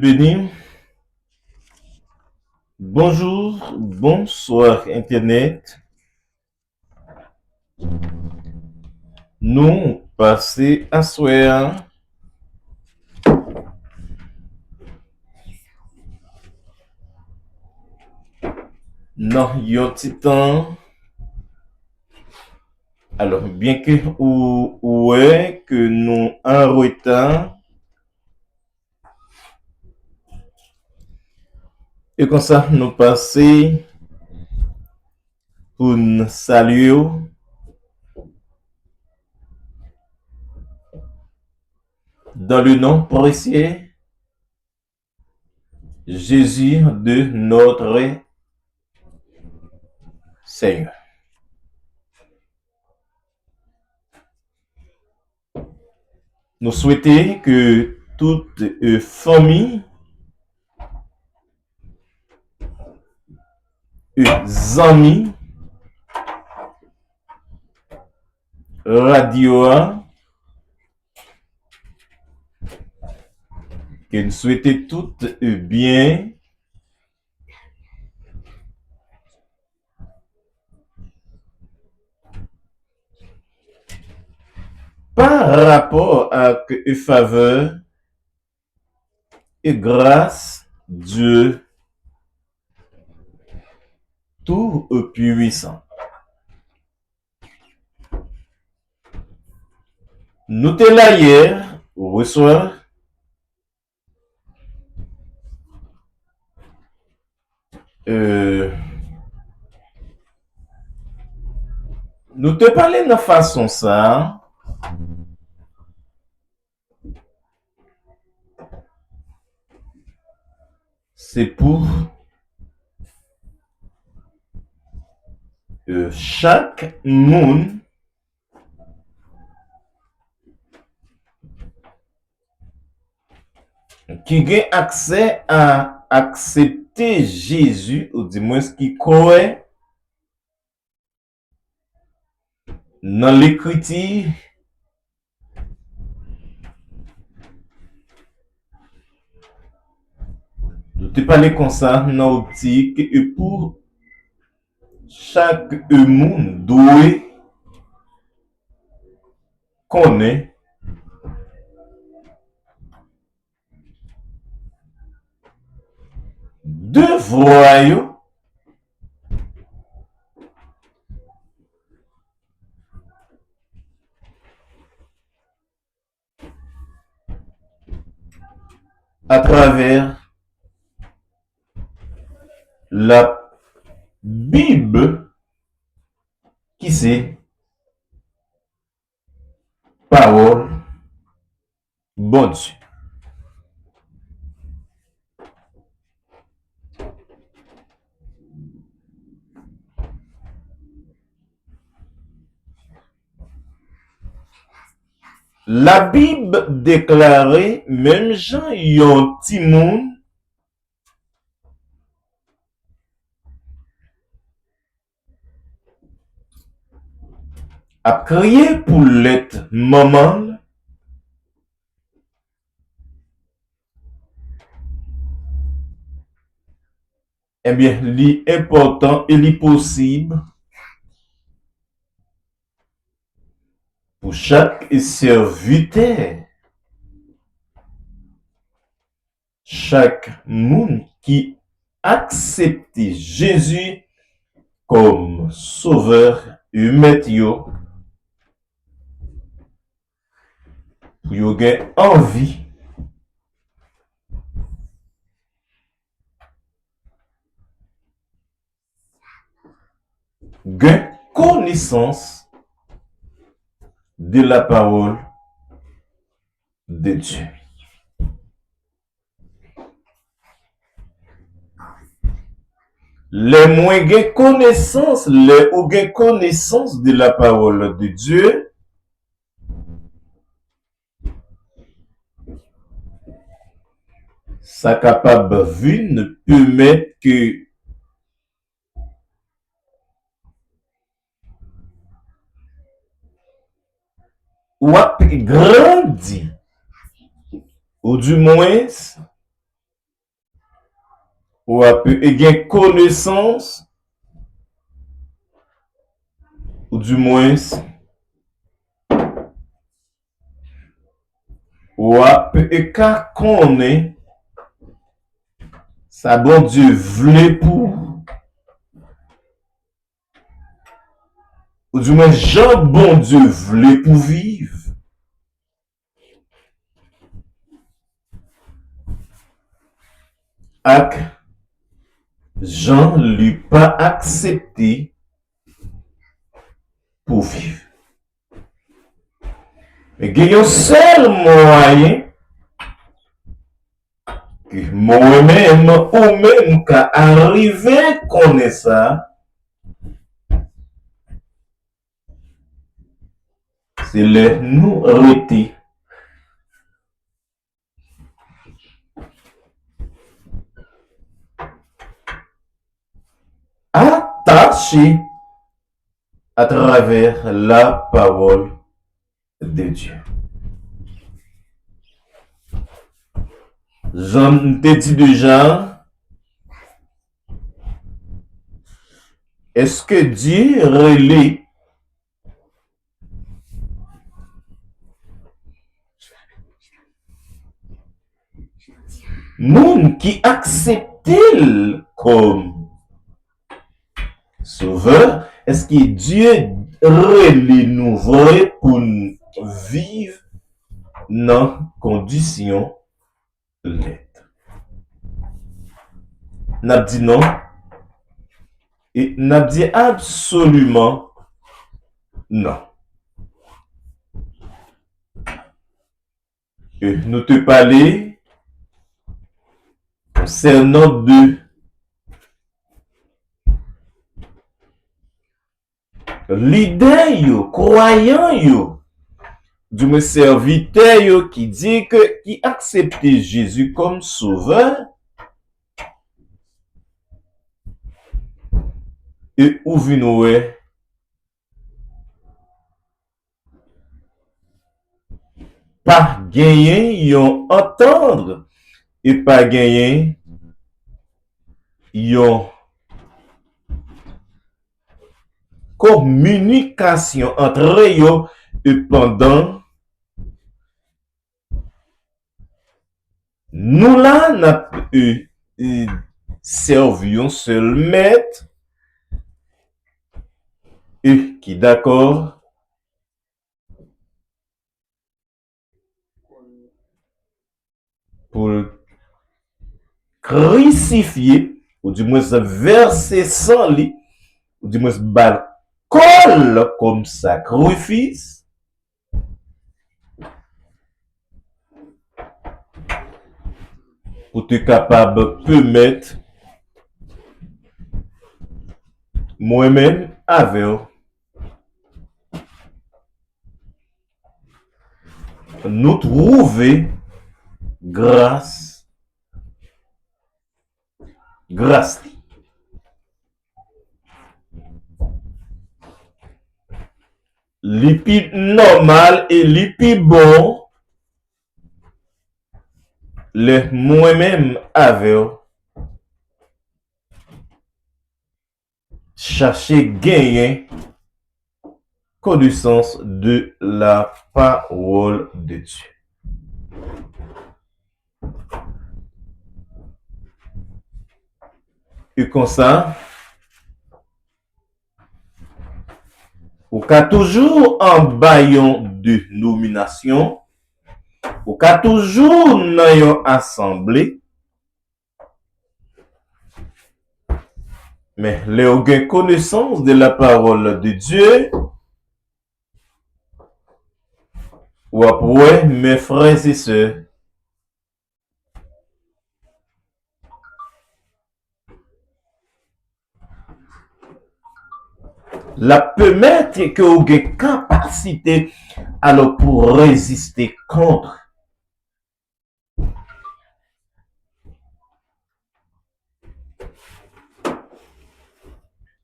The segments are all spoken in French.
béni. Bonjour, bonsoir Internet. Nous passons à soir dans un petit temps. Alors, bien que ouais que nous en retard, et comme ça, nous passons pour nous saluer dans le nom précieux Jésus de notre Seigneur. Nous souhaitons que toute famille, amis, radio, que nous souhaitons toutes bien. Par rapport à que faveur et grâce Dieu tout puissant. Nous t'es là hier, au soir, nous te parlons de façon ça. C'est pour chaque monde qui a accès à accepter Jésus, ou du moins ce qui croit dans l'écriture. Nous te parlons comme ça dans l'optique et pour chaque monde doit connaître deux voyous à travers la Bible qui c'est parole bon Dieu. La Bible déclarait même Jean yon ti moun a crié pour l'être maman. Eh bien, l'important et l'impossible pour chaque serviteur, chaque monde qui accepte Jésus comme sauveur et maître, pour avoir envie gain connaissance de la parole de Dieu. Les moins gain connaissance, les ou gain connaissance de la parole de Dieu, ça capable vu ne peut mettre que ou a grandi, ou du moins ou a pu gagner connaissance, ou du moins, ou a pu connaître sa bon Dieu voulait pour, ou du moins, Jean bon Dieu voulait pour vivre. Ak Jean lui pas accepté pour vivre. Mais il y a un seul moyen que moi-même ou même qu'à arriver à connaître ça, c'est le nous arrêter. Attaché à travers la parole de Dieu. J'en t'ai dit déjà, est-ce que Dieu relaie moun qui acceptent comme sauveur? Est-ce que Dieu relaie nous vrai pour vivre dans conditions lettres? N'a dit non et n'a dit absolument non. Et nous te parler concernant de l'idée yo, croyant yo, du moins serviteur yo qui dit que qui accepte Jésus comme sauveur et ou vinoué pas gagner yon entendre et pas gagner yon communication entre yo et pendant nous là n'a servions seul maître et qui d'accord pour crucifier ou du moins verser sang li ou du moins bal colle comme sacrifice pour te capable permettre moi-même avec nous trouver grâce l'épi normal et l'épi bon le moi-même avec chercher gagner connaissance de la parole de Dieu. Et comme ça, ou ka toujours en baillon de nomination, ou ka toujours dans une assemblée, mais les aucune connaissance de la parole de Dieu, ou après, mes frères et sœurs, la permettre que vous avez capacité alors pour résister contre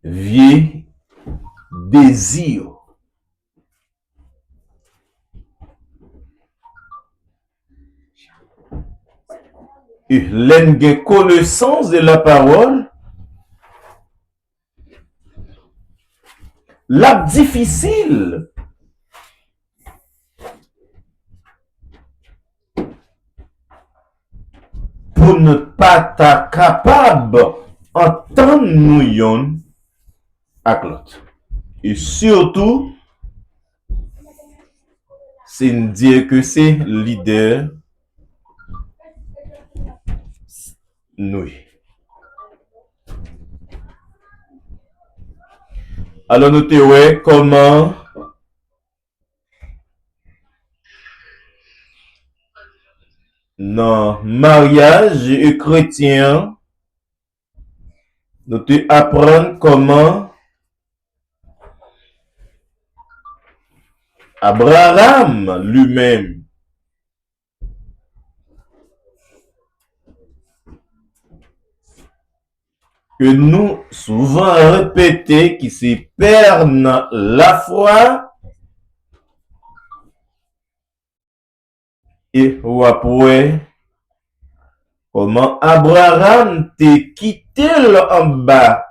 vieux désir. et l'en connaissance de la parole, la difficile. Pour ne pas être capable d'entendre nous yon avec l'autre. Et surtout, c'est dire que c'est leader nous. Alors nous te ouais comment dans mariage chrétien nous te apprendre comment Abraham lui-même que nous souvent répété qui se perd dans la foi et ou après comment Abraham te quitté en bas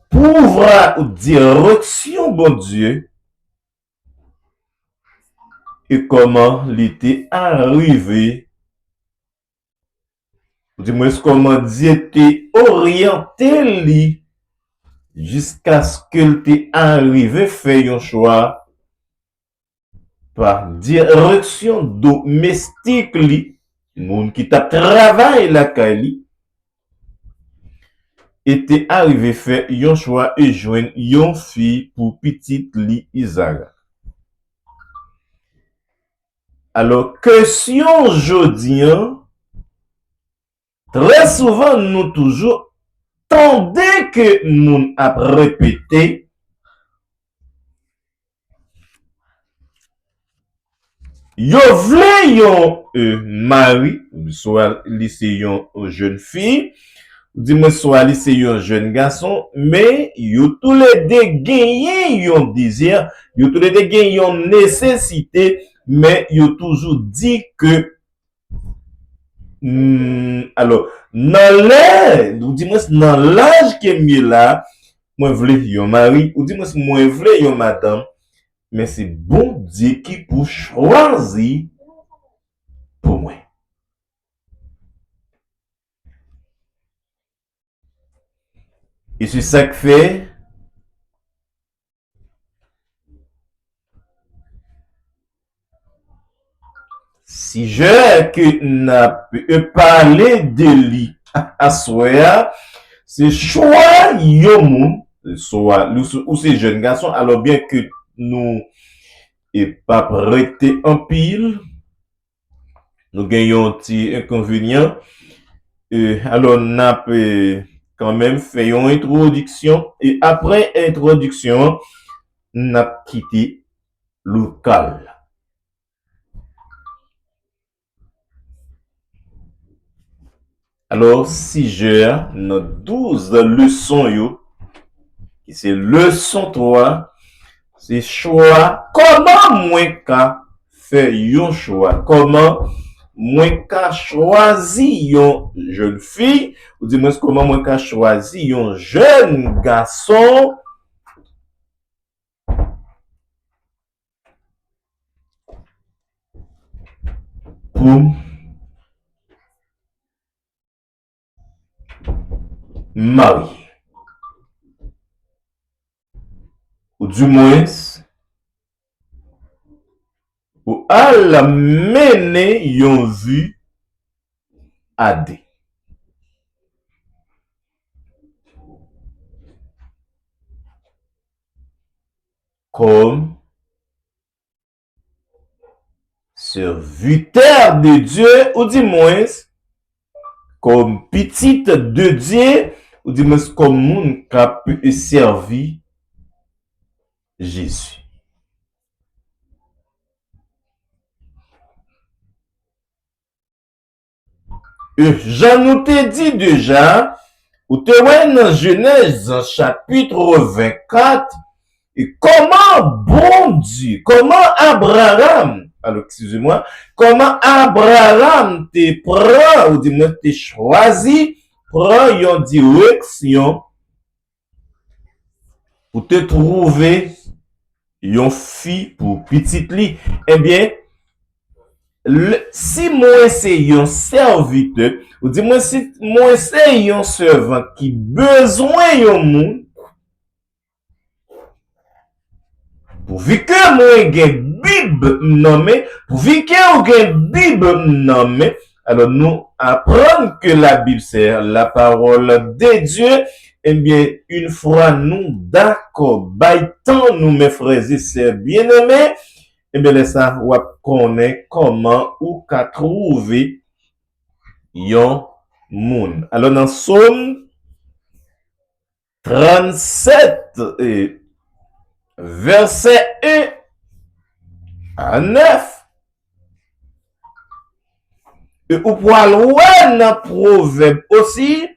pour voir direction bon Dieu et comment il était arrivé, dis-moi comment Dieu était orienté lui jusqu'à ce qu'il t'ait arrivé faire un choix par direction domestique li, moun qui t'a travaillé la kali était arrivé faire un choix et joindre une fille pour petite li Isaac. Alors, question aujourd'hui, très souvent, nous toujours tendez que nous a répété yo vle yon mari, soit lycée yon jeune fille, dis-moi soit lycée yon jeune garçon, mais yo tous les deux gagné yon désir, yo tous les deux gagné yon nécessité, mais yo toujours dit que alors dans l'âge, ou dis-moi dans l'âge qui est mis là, moi vle yon mari, ou dis-moi moi vle yon madame, mais c'est bon Dieu qui pour choisir pour moi. Et c'est ça que fait si je que n'a parlé de lui à soi, c'est choix yon soit ou ces jeunes garçons, alors bien que nous et pas prêté en pile, nous gagnons un petit inconvénient. Alors, on a quand même fait une introduction et après introduction, on a quitté le local. Alors, si j'ai nos 12 leçons, yo, c'est leçon 3, c'est choix. Comment moi qu'a fait un choix? Comment moi qu'a choisi une jeune fille? Ou dis-moi comment moi qu'a choisi un jeune garçon? Pour marier. Ou du moins, ou à la mener yon vue à des. Comme serviteur de Dieu, ou du moins, comme petite de Dieu, ou du moins comme moun qui a pu servir Jésus. Jean nous te dit déjà, ou te voyez dans Genèse chapitre 24, et comment bon Dieu, comment Abraham, alors excusez-moi, comment Abraham te prend, ou du moins te choisi, prend une direction pour te trouver une fille pour petite li. Eh bien, si moi c'est un serviteur, ou du moins si moi c'est un servant qui besoin d'un monde, pourvu que moi gen Bib nommé, pourvu que gen Bib nommé, alors nous apprenons que la Bible c'est la parole de Dieu. Eh bien, une fois nous d'accord, baitant nous mes frères et sœurs bien-aimés, eh bien, ça, on connaît comment ou qu'a trouver yon moun. Alors, dans Somme 37, verset 1 à 9, et ou poil ouais dans Proverbe aussi,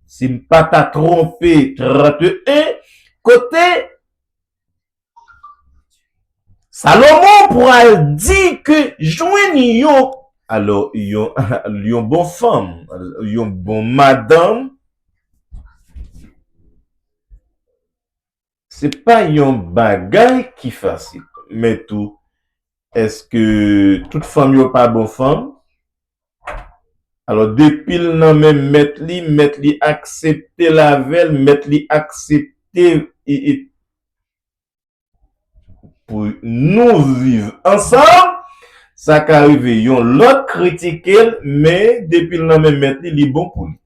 si je ne pas t'a trompé, 31, côté Salomon pourra dire que joignent yon, alors yon bon femme, yon bon madame, c'est pas yon bagay qui facile. Mais tout, est-ce que toute femme yon pas bon femme? Alors depuis le nan même mettre li accepter la veille, mettre li accepter et pour nous vivre ensemble, ça qu'arrive yon l'autre critiquer, mais depuis le nan même mettre li bon pour lui.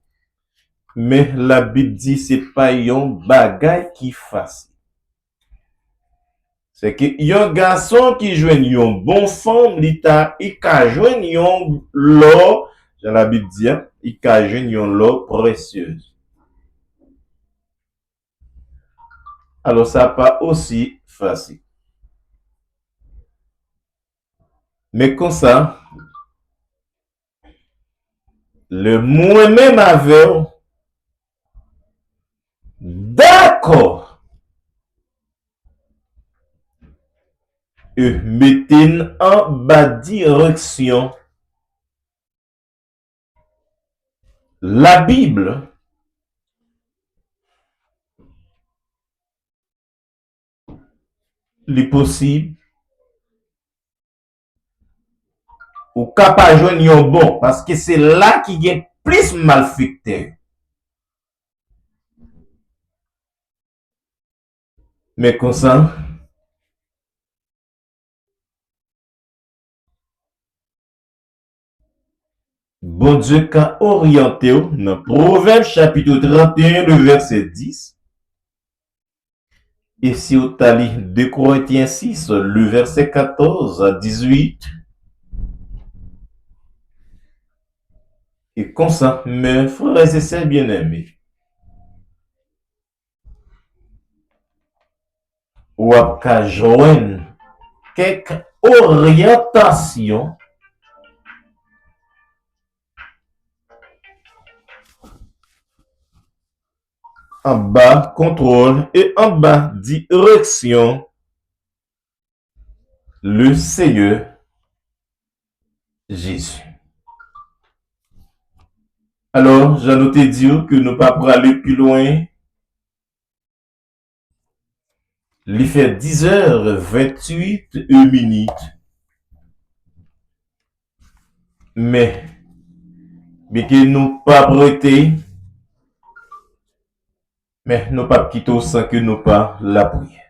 Mais la Bible dit c'est pas yon bagay qui facile. C'est que yon garçon qui joigne yon bon femme, il ka joigne yon l'or, j'ai la Bible dit, il ka joigne yon l'or précieuse. Alors ça pas aussi facile. Mais comme ça, le moi-même avec, d'accord, mettez en bas direction la Bible, les possibles, ou capable de joindre bon, parce que c'est là qu'il y a plus malfecteur. Mais comme ça, bon Dieu qu'a orienté dans Proverbe chapitre 31, le verset 10. Et si vous allez 2 Corinthiens 6, le verset 14 à 18. Et comme ça, mes frères et sœurs bien-aimés, ou à joindre quelques orientations en bas contrôle et en bas direction le Seigneur Jésus. Alors, j'ai noté dire que nous pas pour aller plus loin. Il fait 10h28 minutes. Mais que nous pas prêter, mais nous pas quitter sans que nous pas la prière.